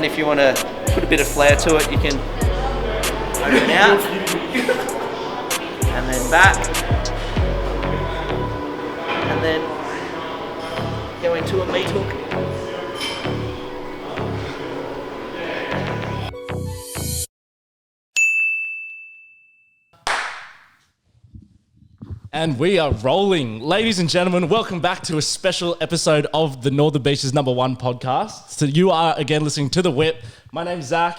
and if you want to put a bit of flair to it, you can open out and then back and then go into a meat hook. And we are rolling. Ladies and gentlemen, welcome back to a special episode of the Northern Beaches #1 podcast. So you are again listening to The Whip. My name's Zach.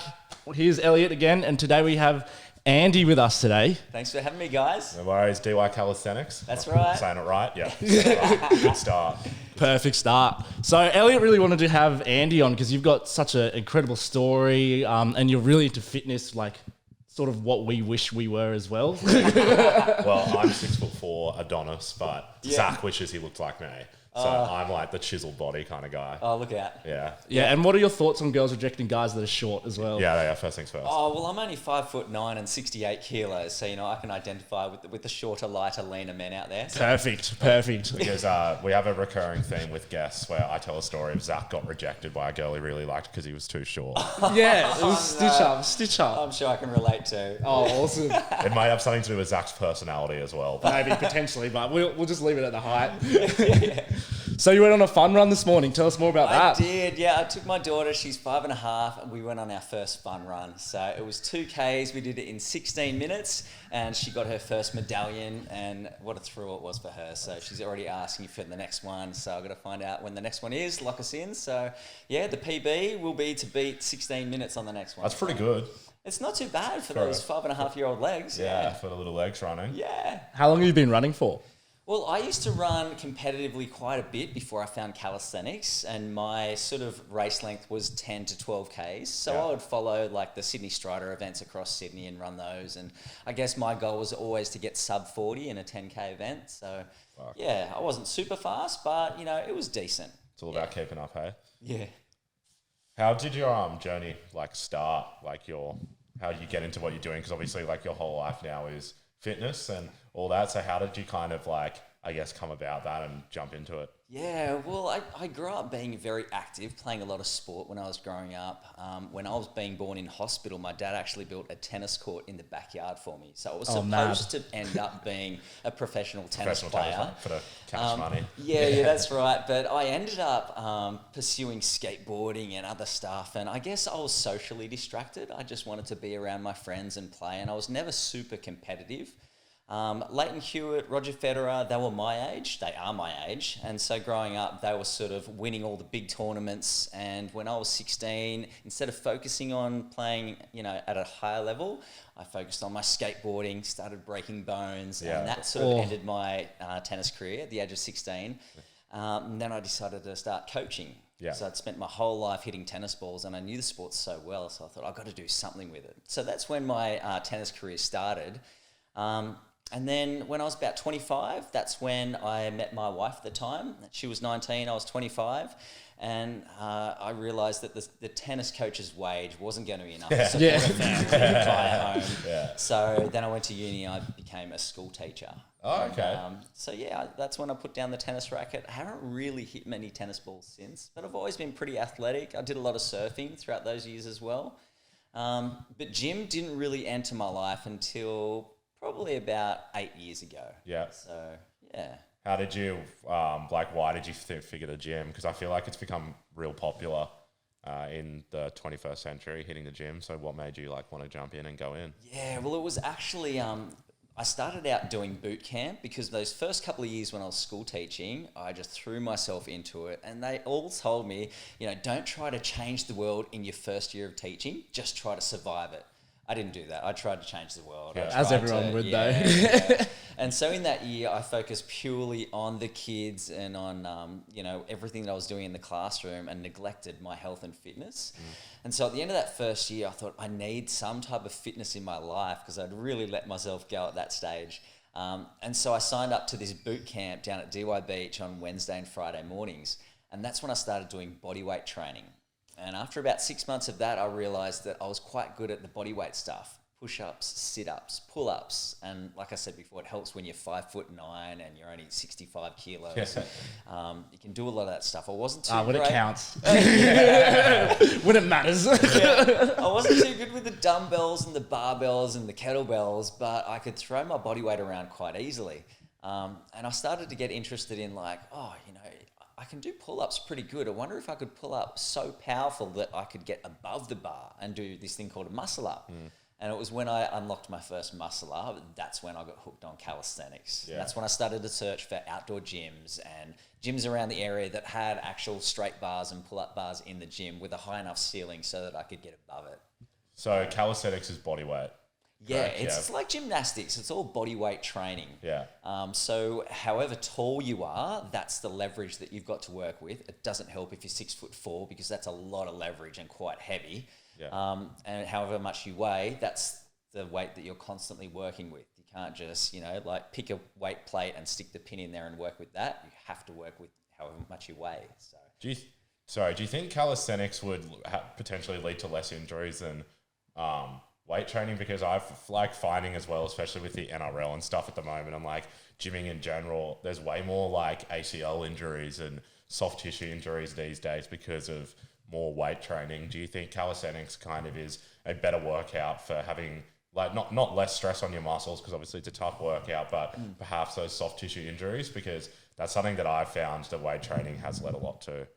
Here's Elliot again. And today we have Andy with us today. Thanks for having me, guys. No worries, DY Calisthenics. That's right. Saying it right? Yeah. Right. Good start. Perfect start. So Elliot really wanted to have Andy on because you've got such an incredible story and you're really into fitness, like sort of what we wish we were as well. Well, I'm 6'4" Adonis, but Yeah. Zach wishes he looked like me. So I'm like the chiseled body kind of guy. Oh, look out. Yeah. Yeah, and what are your thoughts on girls rejecting guys that are short as well? Yeah, first things first. Oh, well, I'm only 5'9" and 68 kilos, so, you know, I can identify with the shorter, lighter, leaner men out there. So. Perfect. Because we have a recurring theme with guests where I tell a story of Zach got rejected by a girl he really liked because he was too short. Yeah, it was stitch up. I'm sure I can relate to. Oh, awesome. It might have something to do with Zach's personality as well. Maybe, potentially, but we'll just leave it at the height. So you went on a fun run this morning. Tell us more about that. I did, yeah. I took my daughter, she's 5.5, and we went on our first fun run. So it was 2Ks, we did it in 16 minutes, and she got her first medallion, and what a thrill it was for her. So she's already asking for the next one, so I've got to find out when the next one is, lock us in. So yeah, the PB will be to beat 16 minutes on the next one. That's pretty good. It's not too bad for those 5.5-year-old legs. Yeah, for the little legs running. Yeah. How long have you been running for? Well, I used to run competitively quite a bit before I found calisthenics, and my sort of race length was 10 to 12 Ks. So Yeah. I would follow like the Sydney Strider events across Sydney and run those. And I guess my goal was always to get sub 40 in a 10K event. So yeah, I wasn't super fast, but you know, it was decent. It's all about keeping up, hey? Yeah. How did your journey start? How you get into what you're doing? Because obviously your whole life now is fitness and all that. So how did you kind of come about that and jump into it? Yeah, well, I grew up being very active, playing a lot of sport when I was growing up. When I was being born in hospital, my dad actually built a tennis court in the backyard for me. So I was supposed to end up being a professional tennis player. For the cash money. Yeah, that's right. But I ended up pursuing skateboarding and other stuff. And I guess I was socially distracted. I just wanted to be around my friends and play. And I was never super competitive. Leighton Hewitt, Roger Federer, they were my age. They are my age. And so growing up, they were sort of winning all the big tournaments. And when I was 16, instead of focusing on playing, at a higher level, I focused on my skateboarding, started breaking bones. Yeah. And that sort of ended my tennis career at the age of 16. And then I decided to start coaching. Yeah. So I'd spent my whole life hitting tennis balls and I knew the sport so well. So I thought, I've got to do something with it. So that's when my tennis career started. And then when I was about 25, that's when I met my wife at the time. She was 19, I was 25. And I realised that the tennis coach's wage wasn't going to be enough to support a family, buy a home. Yeah. So then I went to uni, I became a school teacher. Oh, okay. So yeah, that's when I put down the tennis racket. I haven't really hit many tennis balls since, but I've always been pretty athletic. I did a lot of surfing throughout those years as well. But gym didn't really enter my life until probably about 8 years ago. Yeah. So, yeah. How did you, why did you figure the gym? Because I feel like it's become real popular in the 21st century, hitting the gym. So what made you want to jump in and go in? Yeah, well, it was actually, I started out doing boot camp because those first couple of years when I was school teaching, I just threw myself into it. And they all told me, don't try to change the world in your first year of teaching, just try to survive it. I didn't do that. I tried to change the world. Yeah. As everyone would, though. Yeah. And so in that year, I focused purely on the kids and on, everything that I was doing in the classroom and neglected my health and fitness. And so at the end of that first year, I thought I need some type of fitness in my life because I'd really let myself go at that stage. And so I signed up to this boot camp down at DY Beach on Wednesday and Friday mornings. And that's when I started doing bodyweight training. And after about 6 months of that, I realised that I was quite good at the bodyweight stuff, push-ups, sit-ups, pull-ups, and like I said before, it helps when you're 5'9" and you're only 65 kilos. You can do a lot of that stuff. I wasn't too when great. it counts. When it matters. I wasn't too good with the dumbbells and the barbells and the kettlebells, but I could throw my body weight around quite easily. And I started to get interested in like, I can do pull-ups pretty good. I wonder if I could pull up so powerful that I could get above the bar and do this thing called a muscle up. And it was when I unlocked my first muscle up, that's when I got hooked on calisthenics. Yeah. That's when I started to search for outdoor gyms and gyms around the area that had actual straight bars and pull-up bars in the gym with a high enough ceiling so that I could get above it. So calisthenics is body weight. Yeah, Correct, it's like gymnastics. It's all body weight training. Yeah. So however tall you are, that's the leverage that you've got to work with. It doesn't help if you're 6'4" because that's a lot of leverage and quite heavy. Yeah. And however much you weigh, that's the weight that you're constantly working with. You can't just, like pick a weight plate and stick the pin in there and work with that. You have to work with however much you weigh. So. Do you think calisthenics would potentially lead to less injuries than weight training? Because I've like finding as well, especially with the NRL and stuff at the moment, and like gymming in general, there's way more like ACL injuries and soft tissue injuries these days because of more weight training. Do you think calisthenics kind of is a better workout for having like not less stress on your muscles, because obviously it's a tough workout, but perhaps those soft tissue injuries? Because that's something that I've found that weight training has led a lot to.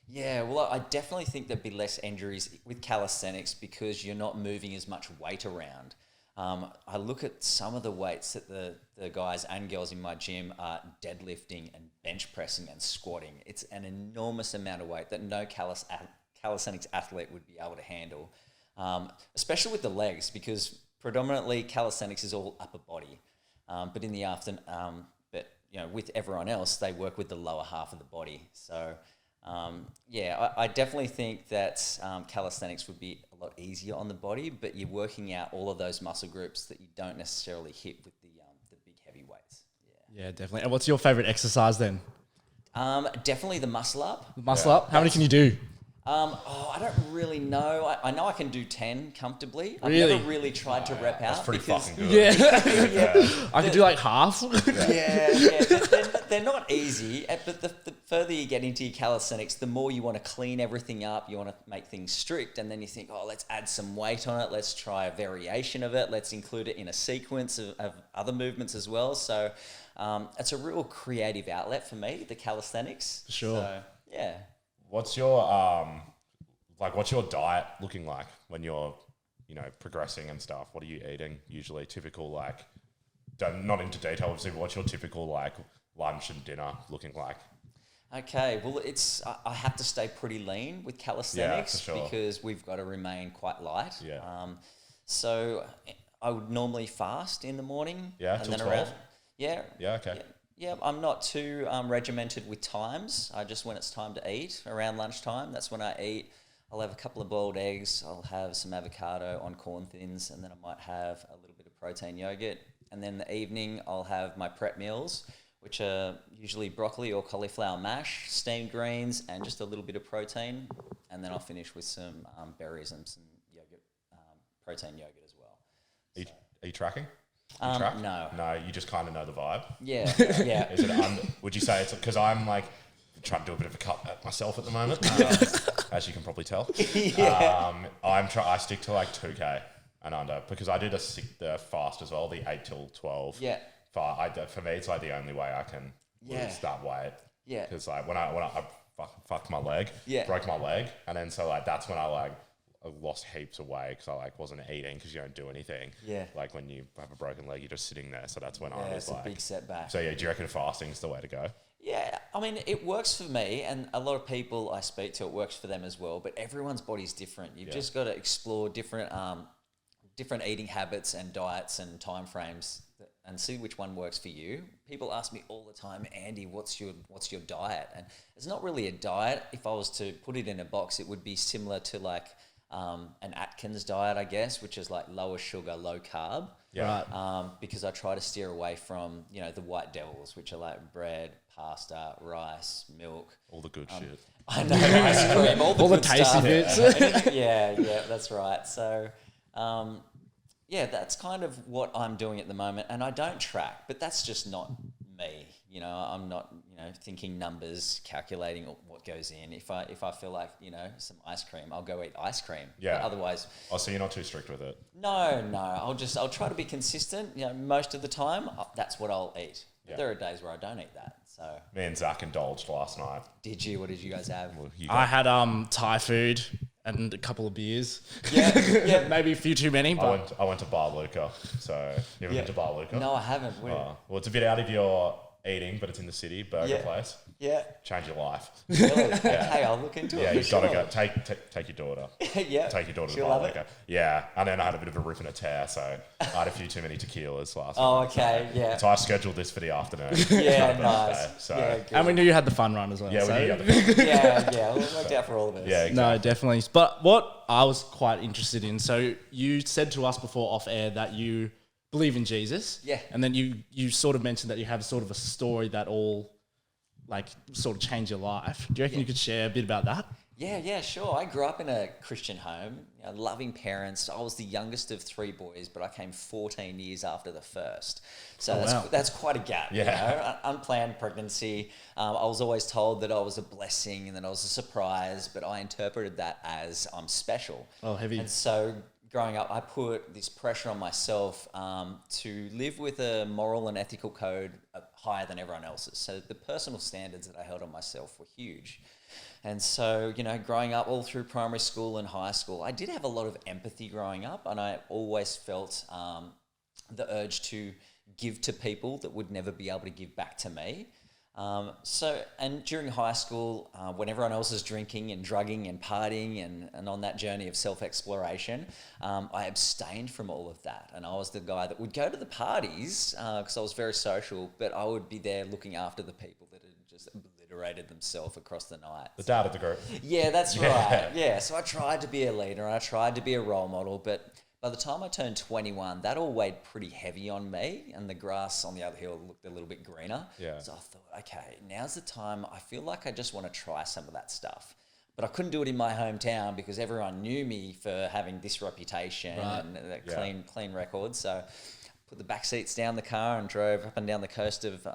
Yeah, well, I definitely think there'd be less injuries with calisthenics because you're not moving as much weight around. I look at some of the weights that the guys and girls in my gym are deadlifting and bench pressing and squatting. It's an enormous amount of weight that no calisthenics athlete would be able to handle, especially with the legs, because predominantly calisthenics is all upper body. But in the afternoon, with everyone else, they work with the lower half of the body. So, I definitely think that calisthenics would be a lot easier on the body, but you're working out all of those muscle groups that you don't necessarily hit with the big heavy weights. Yeah, definitely. And what's your favorite exercise then? Definitely the muscle up. Muscle up? How many can you do? I don't really know. I know I can do 10 comfortably. I've Really? never really tried to rep out. That's pretty because, fucking good. Yeah. I could do like half. They're not easy, but the further you get into your calisthenics, the more you want to clean everything up, you want to make things strict, and then you think, let's add some weight on it, let's try a variation of it, let's include it in a sequence of other movements as well. So it's a real creative outlet for me, the calisthenics. Sure. So, yeah. What's your diet looking like when you're, progressing and stuff? What are you eating usually? Typical, not into detail, obviously, but what's your typical lunch and dinner looking like? Okay, well, I have to stay pretty lean with calisthenics for sure. because we've got to remain quite light. Yeah. So I would normally fast in the morning. Yeah, and till then 12? around. Yeah. Yeah, okay. Yeah, I'm not too regimented with times. I just, when it's time to eat, around lunchtime, that's when I eat. I'll have a couple of boiled eggs. I'll have some avocado on corn thins, and then I might have a little bit of protein yogurt. And then in the evening, I'll have my prep meals, which are usually broccoli or cauliflower mash, steamed greens, and just a little bit of protein. And then I'll finish with some berries and some yogurt, protein yogurt as well. Are you tracking? No. No, you just kind of know the vibe. Yeah, yeah. Is it would you say it's because I'm trying to do a bit of a cut at myself at the moment, as you can probably tell. Yeah. I stick to 2K and under because I did the fast as well, the 8 till 12. Yeah. For me, it's the only way I can lose that weight. Yeah. Because when I fucked my leg, broke my leg, and then that's when I lost heaps of weight because I wasn't eating because you don't do anything. Yeah. When you have a broken leg, you're just sitting there. So that's when I was It's a big setback. So yeah, do you reckon fasting's the way to go? Yeah, I mean, it works for me, and a lot of people I speak to, it works for them as well. But everyone's body's different. You've just got to explore different eating habits and diets and time frames, and see which one works for you. People ask me all the time, Andy, what's your diet? And it's not really a diet. If I was to put it in a box, it would be similar to an Atkins diet, I guess, which is lower sugar, low carb. Yeah. Right. Because I try to steer away from, the white devils, which are bread, pasta, rice, milk. All the good shit. I know, ice cream, all the All the good tasty stuff. bits. Yeah, that's right. So, yeah, that's kind of what I'm doing at the moment. And I don't track, but that's just not me. You know, I'm not, thinking numbers, calculating what goes in. If I feel like, some ice cream, I'll go eat ice cream. Yeah. But otherwise, Oh, so you're not too strict with it? no, I'll try to be consistent. Most of the time, that's what I'll eat. But there are days where I don't eat that. So Me and Zach indulged last night. did you? What did you guys have? Well, I had Thai food and a couple of beers. Yeah. Maybe a few too many, but I went to Bar Luca. So you ever been to Bar Luca? No, I haven't. Well, it's a bit out of your eating, but it's in the city. Burger place. Yeah. Change your life. Really? Okay, I'll look into it. Yeah, for you've got to sure. go. Take your daughter. Yeah. Take your daughter to She'll Bar love it. Luca. Yeah, and then I had a bit of a rip and a tear, so I had a few too many tequilas last Oh, night. okay. Yeah. So I scheduled this for the afternoon. Yeah, for nice. Thursday, so Yeah, good. and we knew you had the fun run as well. yeah, so. we knew you had the yeah. Well, it worked out for all of us. yeah, exactly. No, definitely. But what I was quite interested in, so you said to us before off air that you believe in Jesus. Yeah. And then you sort of mentioned that you have sort of a story that all sort of changed your life. Do you reckon you could share a bit about that? Yeah, sure. I grew up in a Christian home, loving parents. I was the youngest of 3 boys, but I came 14 years after the first. So wow. that's quite a gap, Yeah. Unplanned pregnancy. I was always told that I was a blessing and that I was a surprise, but I interpreted that as I'm special. Oh, heavy. And so growing up, I put this pressure on myself to live with a moral and ethical code higher than everyone else's. So the personal standards that I held on myself were huge. And so, growing up all through primary school and high school, I did have a lot of empathy growing up, and I always felt the urge to give to people that would never be able to give back to me. And during high school, when everyone else is drinking and drugging and partying and on that journey of self-exploration, I abstained from all of that. And I was the guy that would go to the parties because I was very social, but I would be there looking after the people that had just obliterated themselves across the night. The dad of the group. Yeah, that's right. Yeah, so I tried to be a leader and I tried to be a role model, but by the time I turned 21, that all weighed pretty heavy on me, and the grass on the other hill looked a little bit greener. Yeah. So I thought, okay, now's the time. I feel like I just want to try some of that stuff. But I couldn't do it in my hometown because everyone knew me for having this reputation and that clean record. So put the back seats down the car and drove up and down the coast of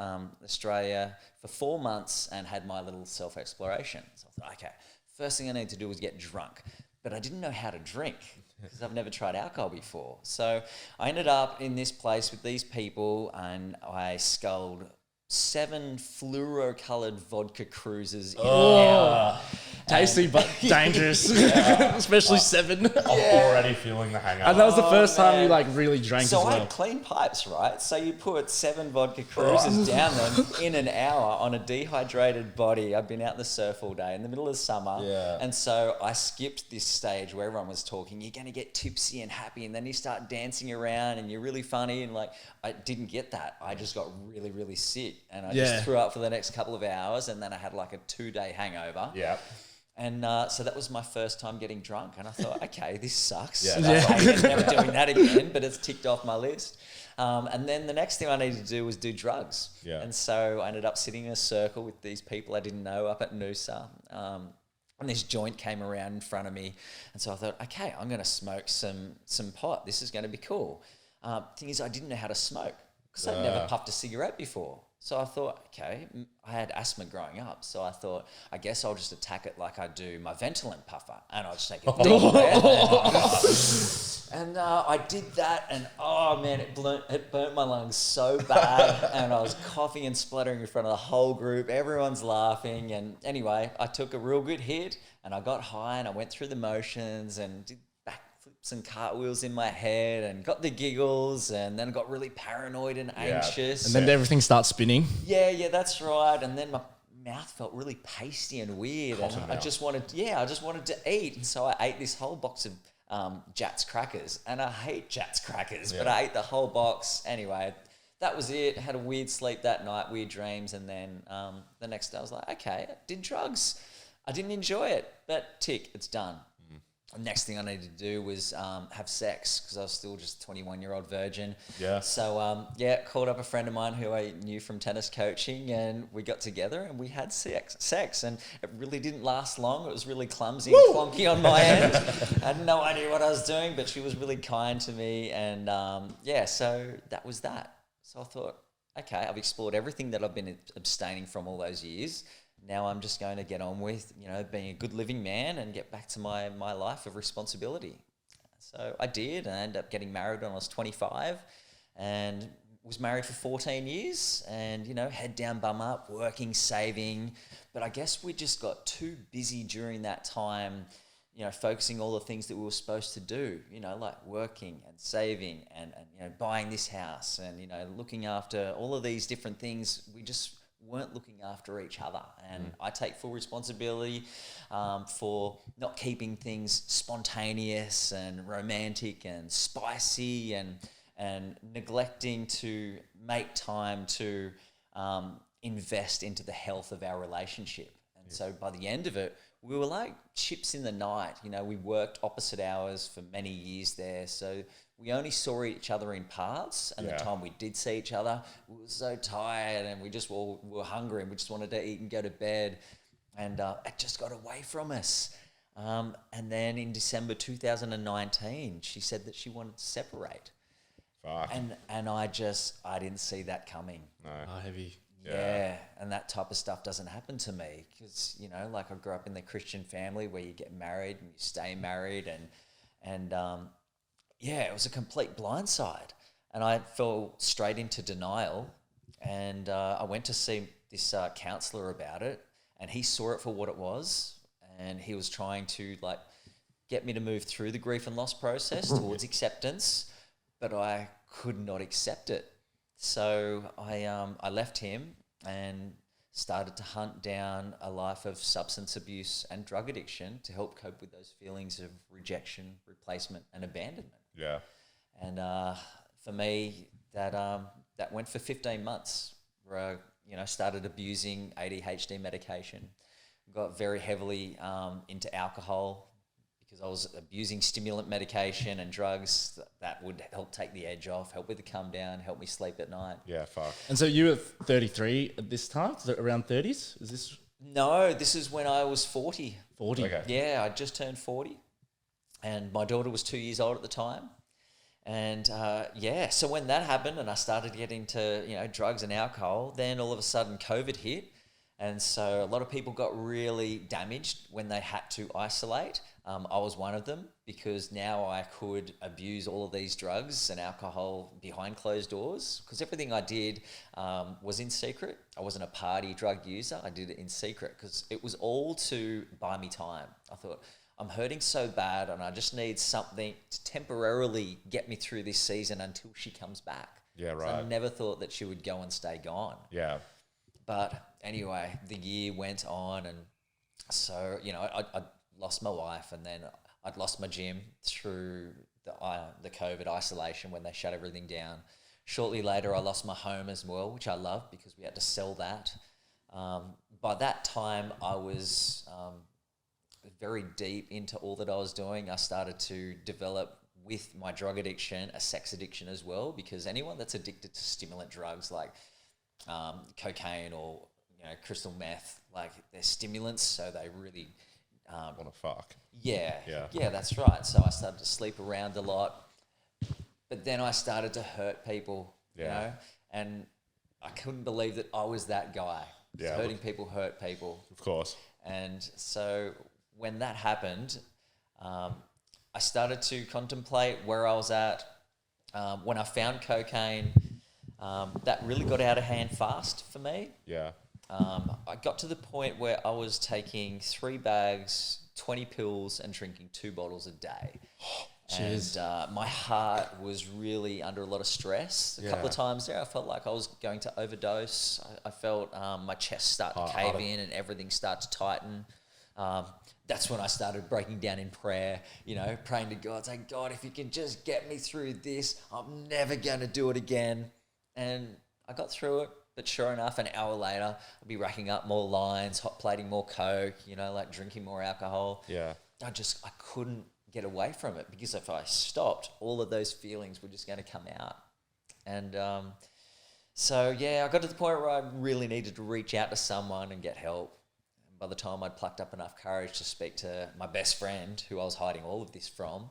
Australia for 4 months and had my little self-exploration. So I thought, okay, first thing I need to do was get drunk. But I didn't know how to drink because I've never tried alcohol before. So I ended up in this place with these people and I sculled 7 fluoro-coloured vodka cruises in an hour. Tasty but dangerous, especially 7. I'm already feeling the hangover. And that was the first time man. you really drank So as I well. had clean pipes, right? So you put 7 vodka cruises down them in an hour on a dehydrated body. I'd been out in the surf all day in the middle of summer. Yeah. And so I skipped this stage where everyone was talking, you're going to get tipsy and happy. And then you start dancing around and you're really funny. And I didn't get that. I just got really, really sick. And I just threw up for the next couple of hours. And then I had a 2-day hangover. Yeah. And so that was my first time getting drunk. And I thought, okay, this sucks. Yeah. I'm never doing that again, but it's ticked off my list. And then the next thing I needed to do was do drugs. Yeah. And so I ended up sitting in a circle with these people I didn't know up at Noosa. And this joint came around in front of me. And so I thought, okay, I'm going to smoke some pot. This is going to be cool. Thing is, I didn't know how to smoke because I'd never puffed a cigarette before. So I thought, okay, I had asthma growing up. So I thought, I guess I'll just attack it like I do my Ventolin puffer. And I'll just take a deep breath. And I did that. And oh man, it burnt my lungs so bad. And I was coughing and spluttering in front of the whole group. Everyone's laughing. And anyway, I took a real good hit and I got high and I went through the motions and did backflips and cartwheels in my head and got the giggles and then got really paranoid and anxious. And then everything starts spinning. Yeah, that's right. And then my mouth felt really pasty and weird. And I just wanted to eat. And so I ate this whole box of Jats crackers. And I hate Jats crackers, but I ate the whole box. Anyway, that was it. Had a weird sleep that night, weird dreams. And then the next day I was like, okay, I did drugs. I didn't enjoy it, but tick, it's done. next thing I needed to do was have sex because I was still just a 21-year-old virgin. Yeah. So, called up a friend of mine who I knew from tennis coaching, and we got together and we had sex. And it really didn't last long. It was really clumsy and clunky on my end. I had no idea what I was doing, but she was really kind to me. And, so that was that. So I thought, okay, I've explored everything that I've been abstaining from all those years. Now I'm just going to get on with, being a good living man and get back to my life of responsibility. So I did, and I ended up getting married when I was 25 and was married for 14 years and, head down, bum up, working, saving. But I guess we just got too busy during that time, focusing all the things that we were supposed to do, like working and saving and buying this house and, looking after all of these different things. We just weren't looking after each other, and I take full responsibility for not keeping things spontaneous and romantic and spicy and neglecting to make time to invest into the health of our relationship. And so by the end of it, we were like ships in the night. We worked opposite hours for many years there, so we only saw each other in parts, and the time we did see each other, we were so tired and we just were hungry and we just wanted to eat and go to bed, and it just got away from us. And then in December 2019, she said that she wanted to separate. Fuck. And I didn't see that coming. No. Oh, heavy. Yeah, and that type of stuff doesn't happen to me because, I grew up in the Christian family where you get married and you stay married, and it was a complete blindside, and I fell straight into denial, and I went to see this counsellor about it, and he saw it for what it was, and he was trying to get me to move through the grief and loss process towards acceptance, but I could not accept it. So I left him and started to hunt down a life of substance abuse and drug addiction to help cope with those feelings of rejection, replacement, and abandonment. Yeah. And for me, that went for 15 months, where I started abusing ADHD medication, got very heavily into alcohol because I was abusing stimulant medication and drugs that would help take the edge off, help with the come down, help me sleep at night. Yeah, fuck. And so you were 33 at this time? So around 30s? Is this? No, this is when I was 40. 40? Okay. Yeah, I just turned 40, and my daughter was 2 years old at the time. And so when that happened and I started getting into drugs and alcohol, then all of a sudden COVID hit. And so a lot of people got really damaged when they had to isolate. I was one of them because now I could abuse all of these drugs and alcohol behind closed doors because everything I did was in secret. I wasn't a party drug user. I did it in secret because it was all to buy me time. I thought, I'm hurting so bad and I just need something to temporarily get me through this season until she comes back. Yeah, right. So I never thought that she would go and stay gone. Yeah. But anyway, the year went on, and so, I lost my wife, and then I'd lost my gym through the COVID isolation when they shut everything down. Shortly later, I lost my home as well, which I loved because we had to sell that. By that time, I was very deep into all that I was doing. I started to develop with my drug addiction a sex addiction as well, because anyone that's addicted to stimulant drugs like cocaine or crystal meth, like they're stimulants, so they really Want to fuck. yeah, Yeah. that's right. So I started to sleep around a lot, but then I started to hurt people, and I couldn't believe that I was that guy. Yeah. Hurting people hurt people. Of course. And so when that happened, I started to contemplate where I was at. When I found cocaine, that really got out of hand fast for me. Yeah. I got to the point where I was taking 3 bags, 20 pills, and drinking 2 bottles a day. Jeez. And my heart was really under a lot of stress. A couple of times there, I felt like I was going to overdose. I felt my chest start to cave in and everything start to tighten. That's when I started breaking down in prayer, praying to God, saying, God, if you can just get me through this, I'm never going to do it again. And I got through it. But sure enough, an hour later, I'd be racking up more lines, hot plating more Coke, like drinking more alcohol. Yeah. I couldn't get away from it, because if I stopped, all of those feelings were just going to come out. And so, I got to the point where I really needed to reach out to someone and get help. And by the time I'd plucked up enough courage to speak to my best friend, who I was hiding all of this from,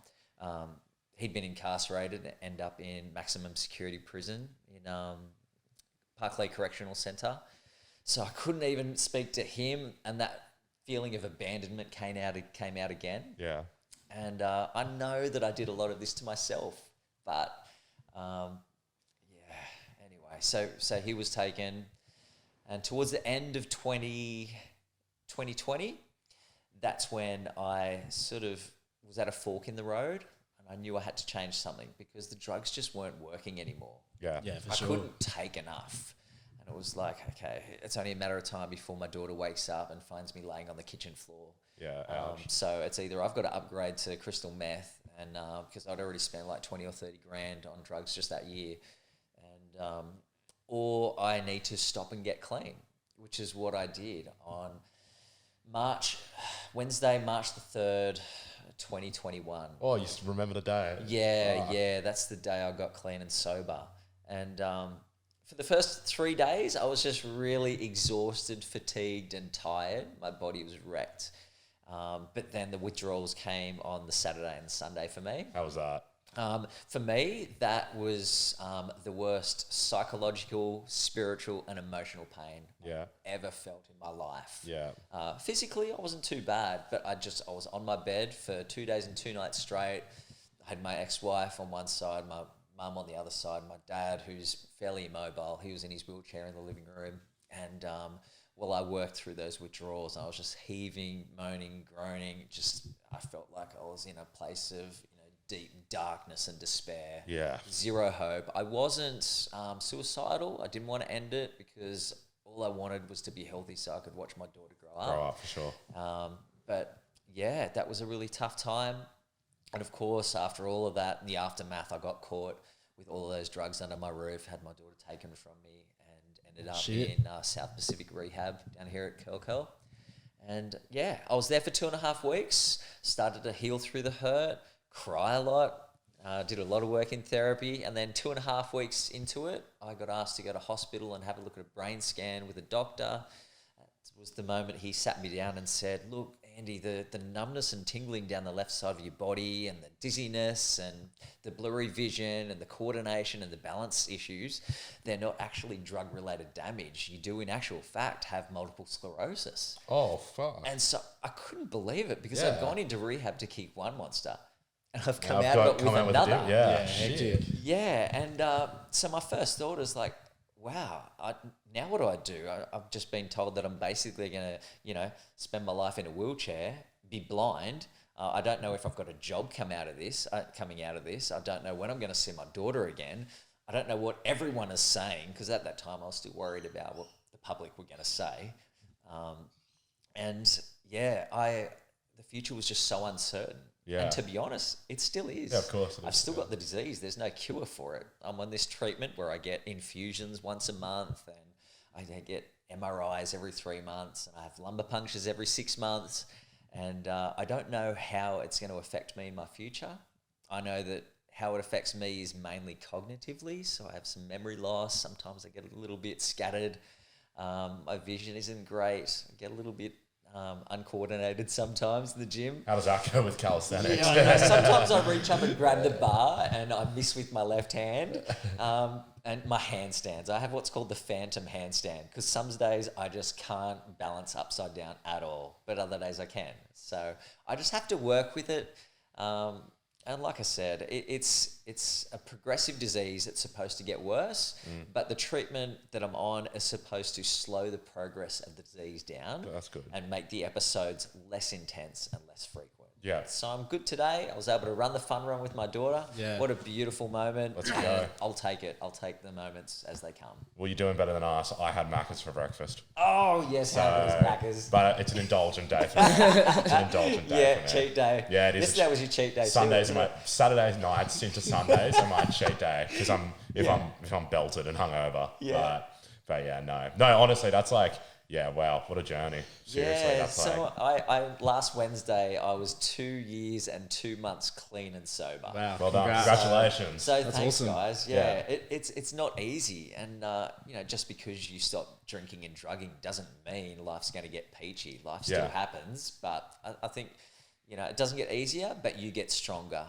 he'd been incarcerated and ended up in maximum security prison in Parklea Correctional Centre. So I couldn't even speak to him, and that feeling of abandonment came out again. Yeah. And I know that I did a lot of this to myself, but anyway, so he was taken, and towards the end of 2020, that's when I sort of was at a fork in the road, and I knew I had to change something because the drugs just weren't working anymore. Yeah. Yeah, for I sure. couldn't take enough. And it was like, okay, it's only a matter of time before my daughter wakes up and finds me laying on the kitchen floor. Yeah. Ouch. So it's either I've got to upgrade to crystal meth, and because I'd already spent like 20 or 30 grand on drugs just that year, and or I need to stop and get clean, which is what I did on Wednesday, March the 3rd, 2021. Oh, you remember the day? Yeah, that's the day I got clean and sober. And for the first 3 days, I was just really exhausted, fatigued, and tired. My body was wrecked. But then the withdrawals came on the Saturday and Sunday for me. How was that? For me, that was the worst psychological, spiritual, and emotional pain I've ever felt in my life. Yeah. Physically, I wasn't too bad, but I was on my bed for 2 days and 2 nights straight. I had my ex-wife on one side, my mum on the other side, my dad, who's fairly immobile, he was in his wheelchair in the living room. And while I worked through those withdrawals, I was just heaving, moaning, groaning. I felt like I was in a place of deep darkness and despair. Yeah. Zero hope. I wasn't suicidal. I didn't want to end it because all I wanted was to be healthy so I could watch my daughter grow up. Grow up, for sure. But yeah, that was a really tough time. And of course, after all of that, in the aftermath, I got caught with all of those drugs under my roof, had my daughter taken from me, and ended up in South Pacific Rehab down here at Curl. And yeah, I was there for 2.5 weeks, started to heal through the hurt, cry a lot, did a lot of work in therapy, and then 2.5 weeks into it, I got asked to go to hospital and have a look at a brain scan with a doctor. It was the moment he sat me down and said, look, Andy, the numbness and tingling down the left side of your body and the dizziness and the blurry vision and the coordination and the balance issues, they're not actually drug-related damage. You do, in actual fact, have multiple sclerosis. Oh, fuck. And so I couldn't believe it because I'd gone into rehab to kick one monster. And I've come Now out of it with another. Shit. Yeah, and so my first thought is like, wow, now what do I do? I've just been told that I'm basically going to, spend my life in a wheelchair, be blind. I don't know if I've got a job coming out of this. I don't know when I'm going to see my daughter again. I don't know what everyone is saying, because at that time I was still worried about what the public were going to say. The future was just so uncertain. Yeah. And to be honest, it still is. Yeah, of course it is. I've still got the disease. There's no cure for it. I'm on this treatment where I get infusions once a month, and I get MRIs every 3 months, and I have lumbar punctures every 6 months. And I don't know how it's going to affect me in my future. I know that how it affects me is mainly cognitively. So I have some memory loss. Sometimes I get a little bit scattered. My vision isn't great. I get a little bit uncoordinated sometimes in the gym. How does that go with calisthenics? Yeah, sometimes I reach up and grab the bar and I miss with my left hand. And my handstands. I have what's called the phantom handstand, because some days I just can't balance upside down at all, but other days I can. So I just have to work with it. And like I said, it's a progressive disease. It's supposed to get worse, but the treatment that I'm on is supposed to slow the progress of the disease down. That's good. And make the episodes less intense and less frequent. Yeah. So I'm good today. I was able to run the fun run with my daughter. Yeah. What a beautiful moment. Let's go. And I'll take it. I'll take the moments as they come. Well, you're doing better than us. I had Macca's for breakfast. Oh, yes, Macca's. But it's an indulgent day for me. It's an indulgent day for me. Cheat day. Yeah, it is. Yesterday was your cheat day. Sundays too, are Saturdays nights into Sundays are my cheat day, because if I'm belted and hungover. Yeah. But yeah, no, honestly, that's like, Yeah, wow, what a journey. Seriously, Yeah, that's so like, I last Wednesday I was 2 years and 2 months clean and sober. Wow. well done. Congrats. Congratulations. So That's thanks, awesome. guys. Yeah. Yeah, it's not easy, and just because you stop drinking and drugging doesn't mean life's going to get peachy. Life still Yeah. happens, but I think it doesn't get easier, but you get stronger.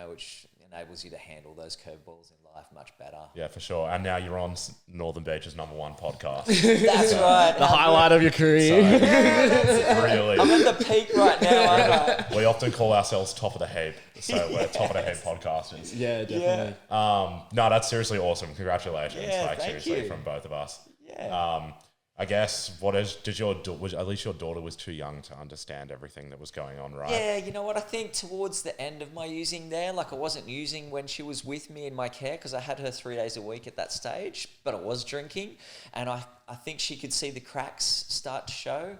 Which enables you to handle those curveballs in life much better. Yeah, for sure. And now you're on Northern Beach's #1 podcast. That's right. The highlight of your career. Really. I'm at the peak right now, aren't I? We often call ourselves top of the heap. So we're top of the heap podcasters. Yeah, definitely. No, that's seriously awesome. Congratulations. Yeah, like thank seriously you. from both of us. Yeah. I guess at least your daughter was too young to understand everything that was going on, right? Yeah, you know what? I think towards the end of my using there, like I wasn't using when she was with me in my care because I had her 3 days a week at that stage, but I was drinking. And I think she could see the cracks start to show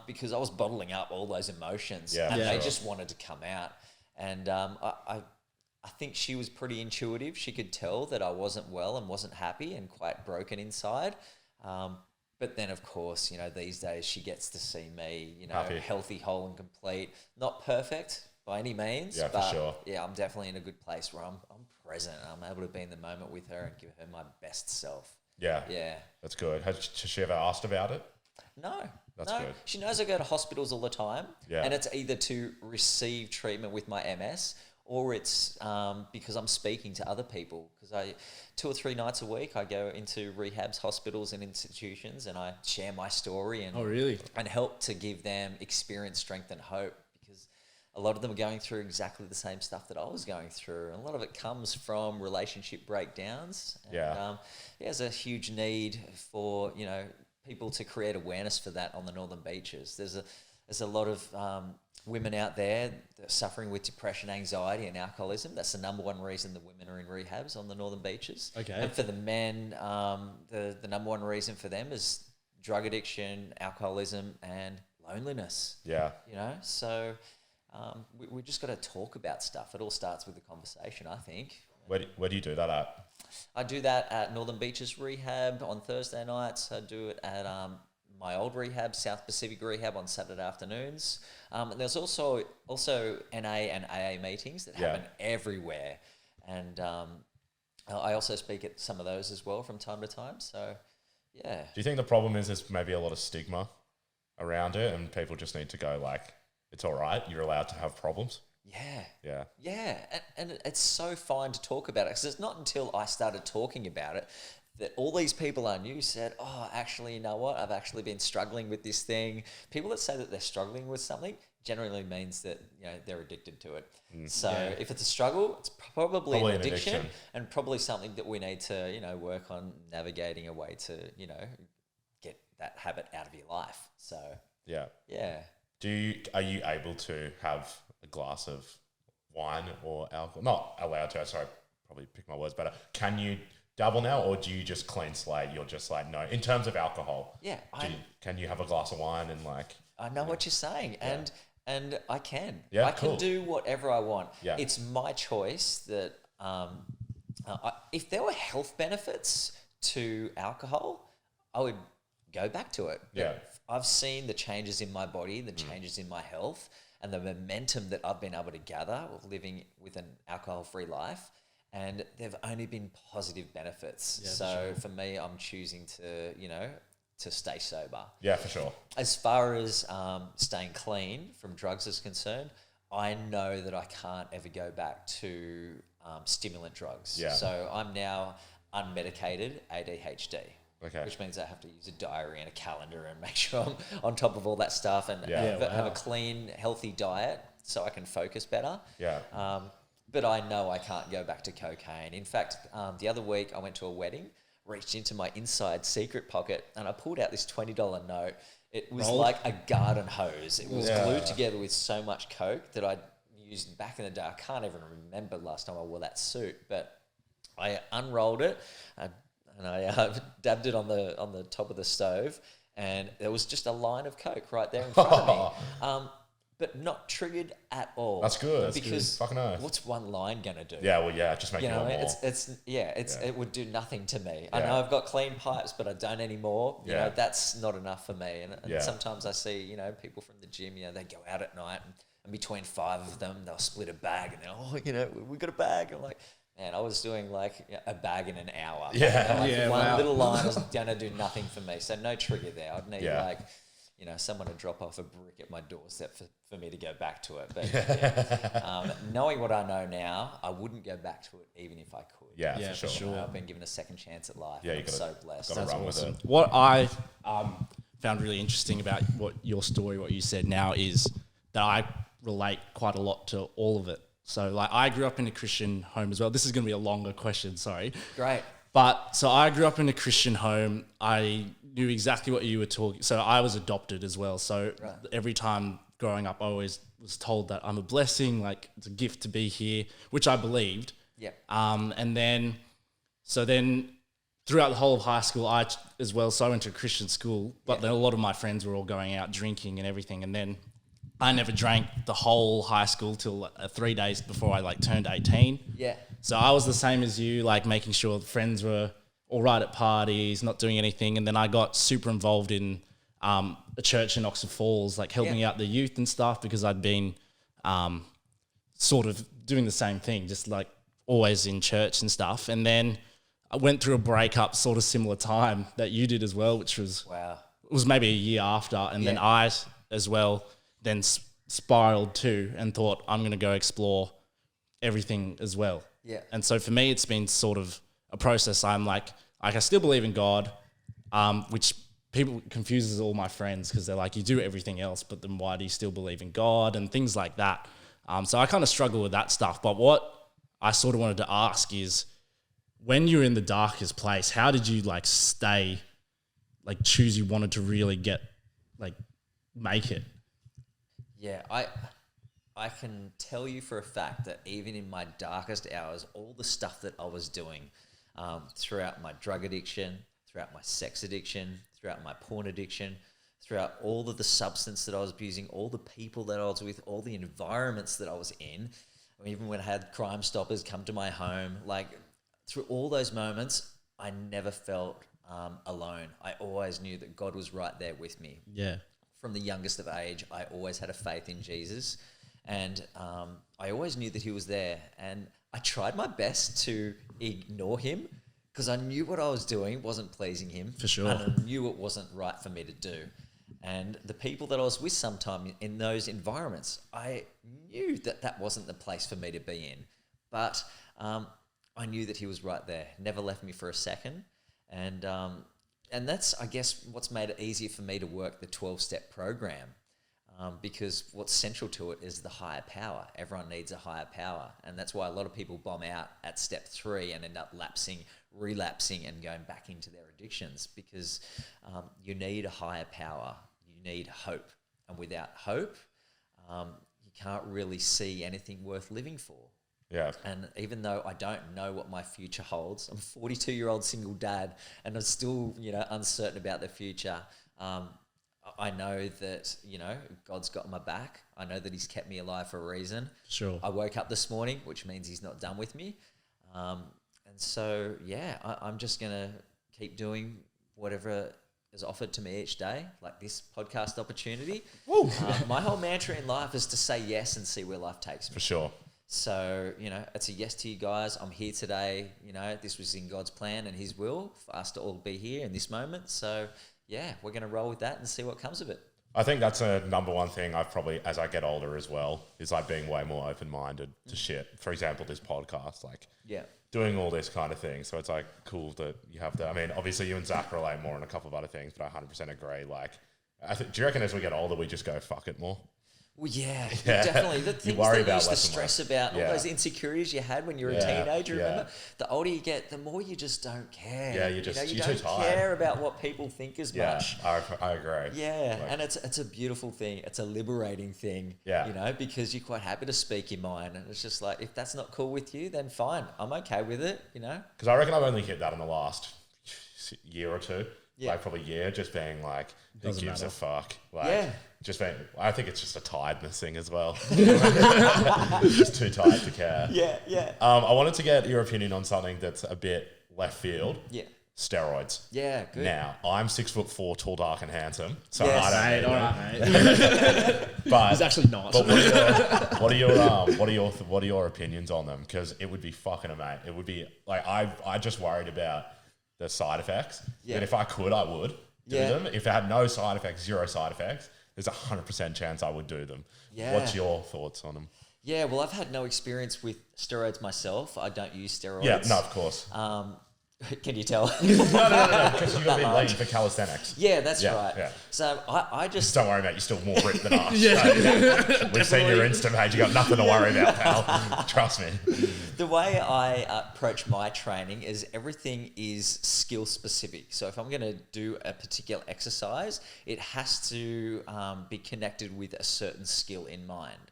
because I was bottling up all those emotions Yeah, and for they sure. just wanted to come out. And I think she was pretty intuitive. She could tell that I wasn't well and wasn't happy and quite broken inside. But then, of course, these days she gets to see me, Happy. healthy, whole and complete. Not perfect by any means, Yeah, for but sure. yeah, I'm definitely in a good place where I'm present. I'm able to be in the moment with her and give her my best self. Yeah. Yeah. That's good. Has she ever asked about it? No. That's no. good. She knows I go to hospitals all the time. Yeah. And it's either to receive treatment with my MS or it's because I'm speaking to other people. Because 2 or 3 nights a week, I go into rehabs, hospitals and institutions and I share my story and, Oh, really? and help to give them experience, strength and hope. Because a lot of them are going through exactly the same stuff that I was going through. And a lot of it comes from relationship breakdowns. And, Yeah. There's a huge need for, people to create awareness for that on the Northern Beaches. There's a lot of women out there that are suffering with depression, anxiety and alcoholism. That's the #1 reason the women are in rehabs on the Northern Beaches. Okay. And for the men, the #1 reason for them is drug addiction, alcoholism and loneliness. Yeah. So we just got to talk about stuff. It all starts with the conversation, I think. Where do you do that at? I do that at Northern Beaches Rehab on Thursday nights. I do it at my old rehab, South Pacific Rehab, on Saturday afternoons. And there's also NA and AA meetings that happen everywhere. And I also speak at some of those as well from time to time. So, yeah. Do you think the problem is there's maybe a lot of stigma around it and people just need to go like, it's all right, you're allowed to have problems? Yeah. Yeah. Yeah, and it's so fine to talk about it because it's not until I started talking about it that all these people I knew said, oh, actually, you know what? I've actually been struggling with this thing. People that say that they're struggling with something generally means that they're addicted to it. So if it's a struggle, it's probably an addiction and probably something that we need to, work on navigating a way to, get that habit out of your life. So, Yeah. yeah. Are you able to have a glass of wine or alcohol? Not allowed to, sorry, probably pick my words better. Can you dabble now or do you just clean slate? You're just like, no. In terms of alcohol, Yeah, can you have a glass of wine and like... I know what you're saying, and I can. Yeah, I can cool. do whatever I want. Yeah. It's my choice that if there were health benefits to alcohol, I would go back to it. Yeah. I've seen the changes in my body, the changes in my health, and the momentum that I've been able to gather living with an alcohol-free life. And they've only been positive benefits. Yeah, so for me, I'm choosing to, to stay sober. Yeah, for sure. As far as staying clean from drugs is concerned, I know that I can't ever go back to stimulant drugs. Yeah. So I'm now unmedicated ADHD. Okay. Which means I have to use a diary and a calendar and make sure I'm on top of all that stuff and Yeah. have a clean, healthy diet so I can focus better. Yeah. But I know I can't go back to cocaine. In fact, the other week I went to a wedding, reached into my inside secret pocket and I pulled out this $20 note. It was like a garden hose. It was glued together with so much coke that I used back in the day. I can't even remember last time I wore that suit, but I unrolled it and I dabbed it on the top of the stove and there was just a line of coke right there in front of me. but not triggered at all. That's good. That's because good. Fucking oath. what's one line gonna do? Yeah, well, yeah, just make You you know, want more. it would do nothing to me. I Yeah. know I've got clean pipes, but I don't anymore. You Yeah. know, that's not enough for me. And Yeah. sometimes I see, you know, people from the gym, you know, they go out at night and between 5 of them, they'll split a bag and they're, oh, you know, we got a bag. I'm like, man, I was doing like a bag in an hour. Yeah. Like Yeah, one wow. little line was gonna do nothing for me. So no trigger there. I'd need Yeah. like, you know, someone to drop off a brick at my doorstep for me to go back to it. But yeah, knowing what I know now, I wouldn't go back to it even if I could. Yeah, Yeah, for for sure. sure. I've been given a second chance at life. Yeah, and you I'm gotta- so blessed. gotta That's run with awesome. it. What I found really interesting about what your story, what you said now, is that I relate quite a lot to all of it. So, like, I grew up in a Christian home as well. This is going to be a longer question, sorry. Great. But so I grew up in a Christian home. I knew exactly what you were talking. So I was adopted as well. So Right. every time growing up, I always was told that I'm a blessing, like it's a gift to be here, which I believed. Yep. And then throughout the whole of high school, I as well. So I went to a Christian school, but then a lot of my friends were all going out drinking and everything. And then I never drank the whole high school till 3 days before I like turned 18. Yeah. So I was the same as you, like making sure the friends were all right at parties, not doing anything. And then I got super involved in a church in Oxford Falls, like helping out the youth and stuff, because I'd been sort of doing the same thing, just like always in church and stuff. And then I went through a breakup sort of similar time that you did as well, which was Wow. it was maybe a year after. And then Yeah. I as well then spiraled too and thought I'm going to go explore everything as well. Yeah. And so for me, it's been sort of a process. I'm like I still believe in God, which people confuses all my friends because they're like, you do everything else, but then why do you still believe in God and things like that? So I kind of struggle with that stuff. But what I sort of wanted to ask is, when you're in the darkest place, how did you like stay, like choose you wanted to really get, like make it? Yeah, I can tell you for a fact that even in my darkest hours, all the stuff that I was doing throughout my drug addiction, throughout my sex addiction, throughout my porn addiction, throughout all of the substance that I was abusing, all the people that I was with, all the environments that I was in, even when I had Crime Stoppers come to my home, like through all those moments, I never felt alone. I always knew that God was right there with me. Yeah. From the youngest of age, I always had a faith in Jesus, and I always knew that he was there. And I tried my best to ignore him because I knew what I was doing wasn't pleasing him. For sure. And I knew it wasn't right for me to do. And the people that I was with sometime in those environments, I knew that that wasn't the place for me to be in. But I knew that he was right there, never left me for a second. And that's, I guess, what's made it easier for me to work the 12-step program, because what's central to it is the higher power. Everyone needs a higher power. And that's why a lot of people bomb out at step 3 and end up relapsing and going back into their addictions, because you need a higher power. You need hope. And without hope, you can't really see anything worth living for. Yeah. And even though I don't know what my future holds, I'm a 42-year-old single dad, and I'm still, uncertain about the future. I know that, God's got my back. I know that he's kept me alive for a reason. Sure. I woke up this morning, which means he's not done with me. And so, I'm just going to keep doing whatever is offered to me each day, like this podcast opportunity. My whole mantra in life is to say yes and see where life takes me. For sure. So, it's a yes to you guys. I'm here today. This was in God's plan and his will for us to all be here in this moment. So, we're going to roll with that and see what comes of it. I think that's a number one thing I've probably, as I get older as well, is like being way more open-minded to shit. For example, this podcast, like doing all this kind of thing. So it's like cool that you have that. I mean, obviously you and Zach relate more on a couple of other things, but I 100% agree. Like, do you reckon as we get older, we just go fuck it more? Well, definitely. The things worry that you about used to less and stress less. about, all Yeah. those insecurities you had when you were a Yeah, teenager, yeah. remember? The older you get, the more you just don't care. Yeah, you you're don't too tired. care about what people think as Yeah, much. I agree. Yeah, Like- and it's a beautiful thing. It's a liberating thing. Yeah. Because you're quite happy to speak your mind, and it's just like, if that's not cool with you, then fine, I'm okay with it. Because I reckon I've only hit that in the last year or two. like for the year, just being like, who Doesn't gives a matter. fuck? Like, Yeah. just being, I think it's just a tiredness thing as well. Just too tired to care. Yeah. I wanted to get your opinion on something that's a bit left field. Yeah. Steroids. Yeah, good. Now, I'm 6'4", tall, dark, and handsome, so Yes. I don't Mate, need all them. right, mate. But He's actually not. But what are your opinions on them? Because it would be fucking amazing. It would be like I just worried about the side effects. Yeah. And if I could, I would do Yeah. them. If it had no side effects, zero side effects, there's 100% chance I would do them. Yeah. What's your thoughts on them? Yeah, well, I've had no experience with steroids myself. I don't use steroids. Yeah, no, of course. Can you tell? No, because you've got to be lean for calisthenics. Yeah, that's Yeah, right. yeah. So I just Just don't worry about it. You're still more ripped than us. We've seen your Insta page. You got nothing to worry about, pal. Trust me. the way I approach my training is everything is skill specific. So if I'm going to do a particular exercise, it has to be connected with a certain skill in mind.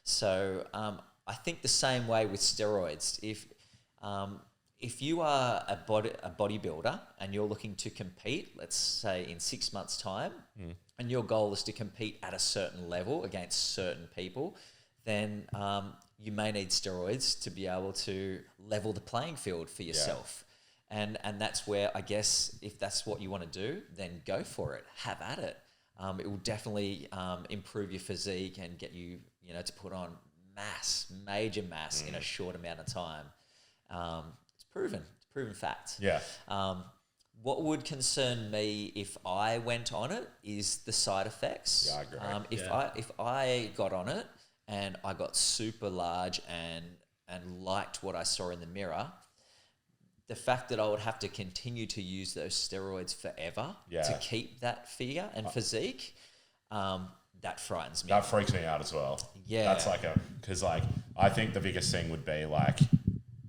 So I think the same way with steroids. If you are a bodybuilder and you're looking to compete, let's say in 6 months' time, and your goal is to compete at a certain level against certain people, then you may need steroids to be able to level the playing field for yourself. And that's where, I guess, if that's what you want to do, then go for it. Have at it. It will definitely improve your physique and get you, to put on major mass in a short amount of time. It's proven fact. Yeah. What would concern me if I went on it is the side effects. Yeah, I agree. If I got on it and I got super large and liked what I saw in the mirror, the fact that I would have to continue to use those steroids forever to keep that figure and physique, that frightens me. That freaks me out as well. Yeah. That's because I think the biggest thing would be like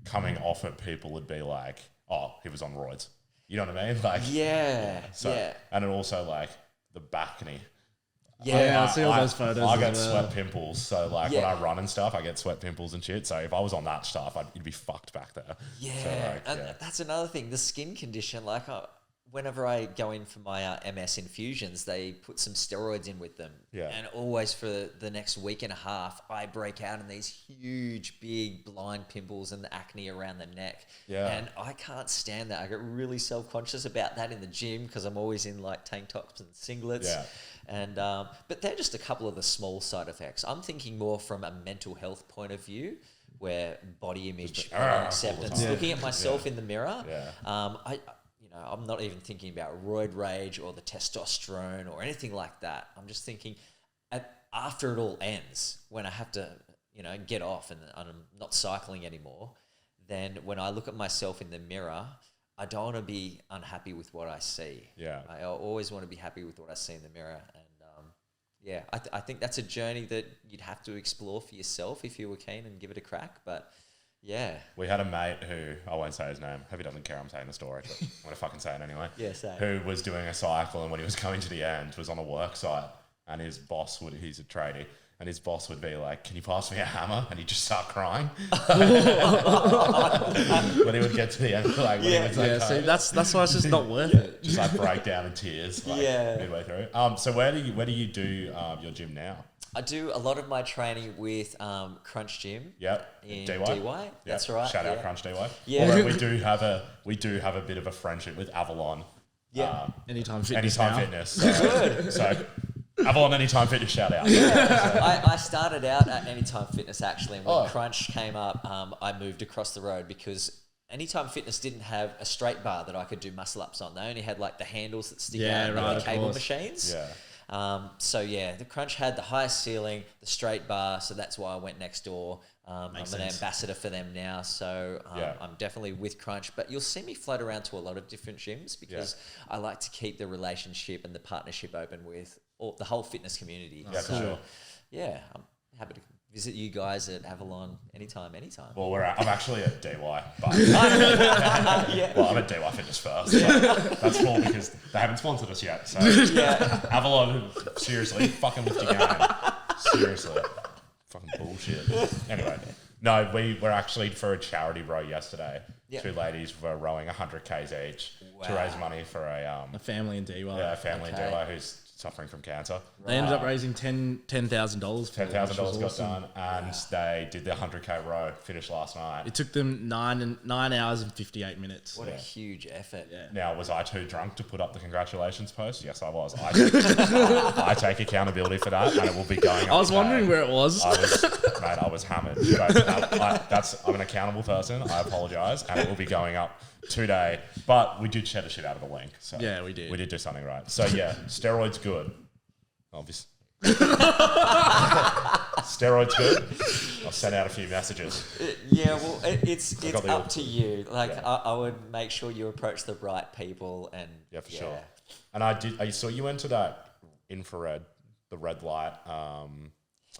coming off it, people would be like, oh, he was on roids. You know what I mean? Like, and it also like the back knee. Yeah, I see all those photos. I get as well. sweat pimples. So when I run and stuff, I get sweat pimples and shit. So if I was on that stuff, you'd be fucked back there. Yeah, So, that's another thing. The skin condition, whenever I go in for my MS infusions, they put some steroids in with them. Yeah. And always for the next week and a half, I break out in these huge, big blind pimples and the acne around the neck. Yeah. And I can't stand that. I get really self-conscious about that in the gym because I'm always in like tank tops and singlets. Yeah. And but they're just a couple of the small side effects. I'm thinking more from a mental health point of view, where body image, body acceptance, looking at myself in the mirror. Yeah. I'm not even thinking about roid rage or the testosterone or anything like that. I'm just thinking after it all ends, when I have to, get off and I'm not cycling anymore, then when I look at myself in the mirror, I don't want to be unhappy with what I see. Yeah. I always want to be happy with what I see in the mirror. And I think that's a journey that you'd have to explore for yourself if you were keen and give it a crack. But yeah. We had a mate who, I won't say his name, hope he doesn't care I'm saying the story, but I'm going to fucking say it anyway. Yeah, say it. Who was doing a cycle, and when he was coming to the end, was on a work site, and his boss he's a tradie, and his boss would be like, can you pass me a hammer? And he'd just start crying. When he would get to the end, when he was See, that's why it's just not worth it. just like break down in tears midway through. So where do you do your gym now? I do a lot of my training with Crunch Gym. Yep. In DY. Yep. That's right. Shout out Crunch DY. Yeah. Although we do have a bit of a friendship with Avalon. Yeah. Anytime Fitness. So Avalon Anytime Fitness, shout out. I started out at Anytime Fitness actually, and when Crunch came up, I moved across the road because Anytime Fitness didn't have a straight bar that I could do muscle ups on. They only had like the handles that stick out and the cable machines. Yeah. The Crunch had the highest ceiling, the straight bar, so that's why I went next door. I'm an ambassador for them now, so I'm definitely with Crunch. But you'll see me float around to a lot of different gyms because I like to keep the relationship and the partnership open with the whole fitness community. Yeah, for sure. Yeah, I'm happy to visit you guys at Avalon anytime. Well, I'm actually at DY, but well, I'm at DY Fitness first. But that's more because they haven't sponsored us yet. So Avalon, seriously, fucking lift your game. Seriously, fucking bullshit. Anyway, no, we were actually for a charity bro yesterday. 2 ladies were rowing 100 k's each to raise money for a family in DY. a family in DY who's suffering from cancer. They ended up raising $10,000. $10,000 got done, and they did the 100k row. Finished last night. It took them 9 hours and 58 minutes. What a huge effort. Yeah. Now, was I too drunk to put up the congratulations post? Yes, I was. I take accountability for that, and it will be going up. I was today. wondering where it was. I was hammered. But I'm an accountable person. I apologise, and it will be going up today. But we did shed a shit out of the link. So Yeah, we did. We did do something right. So yeah, steroids good. Obviously. Steroids good. I'll send out a few messages. Yeah, well, it's got the up to you. Like, I would make sure you approach the right people, and Yeah, for sure. And I saw you went to that infrared, the red light.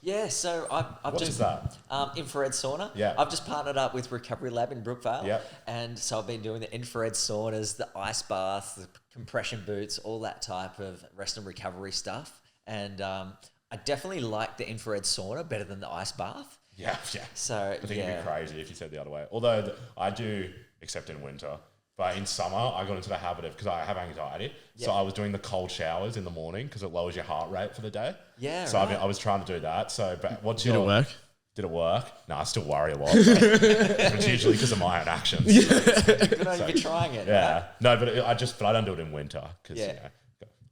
Yeah, so I've What just is that? Infrared sauna. Yeah. I've just partnered up with Recovery Lab in Brookvale. Yep. And so I've been doing the infrared saunas, the ice baths, the compression boots, all that type of rest and recovery stuff. And I definitely like the infrared sauna better than the ice bath. Yeah. So I think it'd be crazy if you said the other way. Although I do, except in winter. But in summer, I got into the habit of, because I have anxiety, so I was doing the cold showers in the morning because it lowers your heart rate for the day. Yeah, So right. I was trying to do that. So, but what's Did it work? Did it work? No, I still worry a lot. It's usually because of my own actions. Good on you for trying it. Yeah. Right? No, but but I don't do it in winter because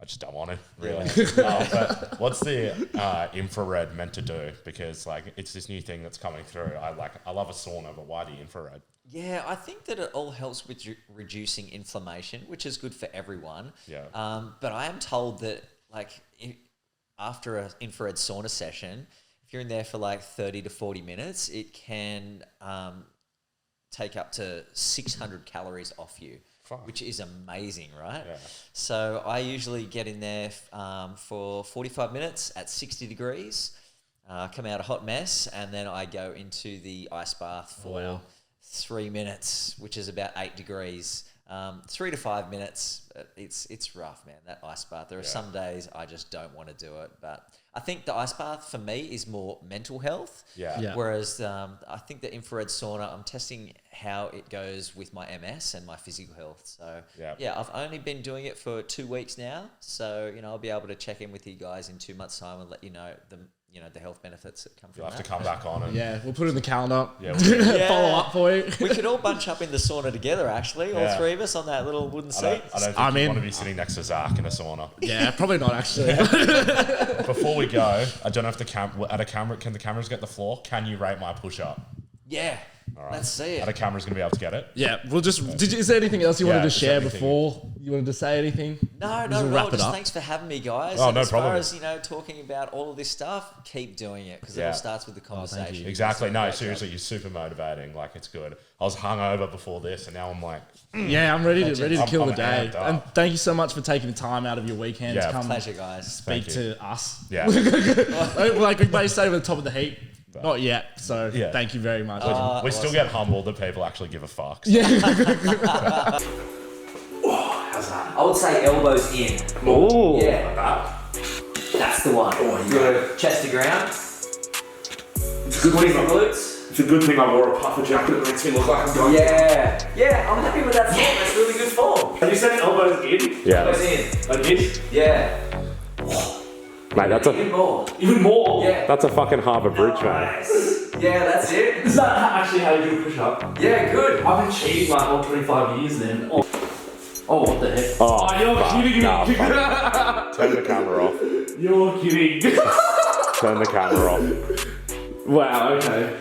I just don't want to really. But what's the infrared meant to do? Because like it's this new thing that's coming through. I love a sauna, but why the infrared? Yeah, I think that it all helps with reducing inflammation, which is good for everyone. Yeah. But I am told that after an infrared sauna session, if you're in there for like 30 to 40 minutes, it can take up to 600 calories off you, which is amazing, right? Yeah. So I usually get in there for 45 minutes at 60 degrees, come out a hot mess, and then I go into the ice bath for 3 minutes, which is about 8 degrees. 3 to 5 minutes, it's rough, man, that ice bath. There are some days I just don't want to do it, but I think the ice bath for me is more mental health. Yeah. Whereas I think the infrared sauna, I'm testing how it goes with my MS and my physical health. So I've only been doing it for 2 weeks now. So, I'll be able to check in with you guys in 2 months' time and let you know the health benefits that come from You'll have that. to come back on and We'll put it in the calendar. Yeah, Follow up for you. We could all bunch up in the sauna together, actually, all three of us on that little wooden seat. I don't think you want to be sitting next to Zach in a sauna. Yeah, probably not actually. Before we go, I don't know if can the cameras get the floor? Can you rate my push up? Yeah. All right. Let's see it. Are the cameras going to be able to get it? Yeah, we'll just. Is there anything else you wanted to is there share anything- before you wanted to say anything? No, Just no, wrap well, it just up. thanks for having me, guys. Oh, And no as problem. far as, talking about all of this stuff, keep doing it because it all starts with the conversation. Exactly. So No, great seriously, you're super motivating. Like, it's good. I was hungover before this, and now I'm like, Yeah, I'm ready to kill the I'm day. amped up. And thank you so much for taking the time out of your weekend Yeah, to come Pleasure, guys. speak Thank you. to us. yeah. Like we both say, we're the top of the heap. Not yet. So Yeah. thank you very much. We still get humbled that people actually give a fuck. So. Yeah. How's that? I would say elbows in. Oh, Yeah. like that. That's the one. Oh, yeah. Good. Chest to ground. It's a good Squeeze thing. the glutes. It's a good thing I wore a puffer jacket. It makes me look like I'm going. Yeah. Yeah, I'm happy with that form. That's really good form. Have you said elbows in? Yeah. Elbows in. Like this? Yeah. Mate, that's Even more. Even more? Yeah. a fucking Harbour Bridge, Nice. Yeah, that's it. Is that actually how you do a push-up? Yeah, good. I've been cheating like all 25 years then. Oh, what the heck? Oh, You're kidding me. Turn the camera off. You're kidding. Turn the camera off. Wow, okay.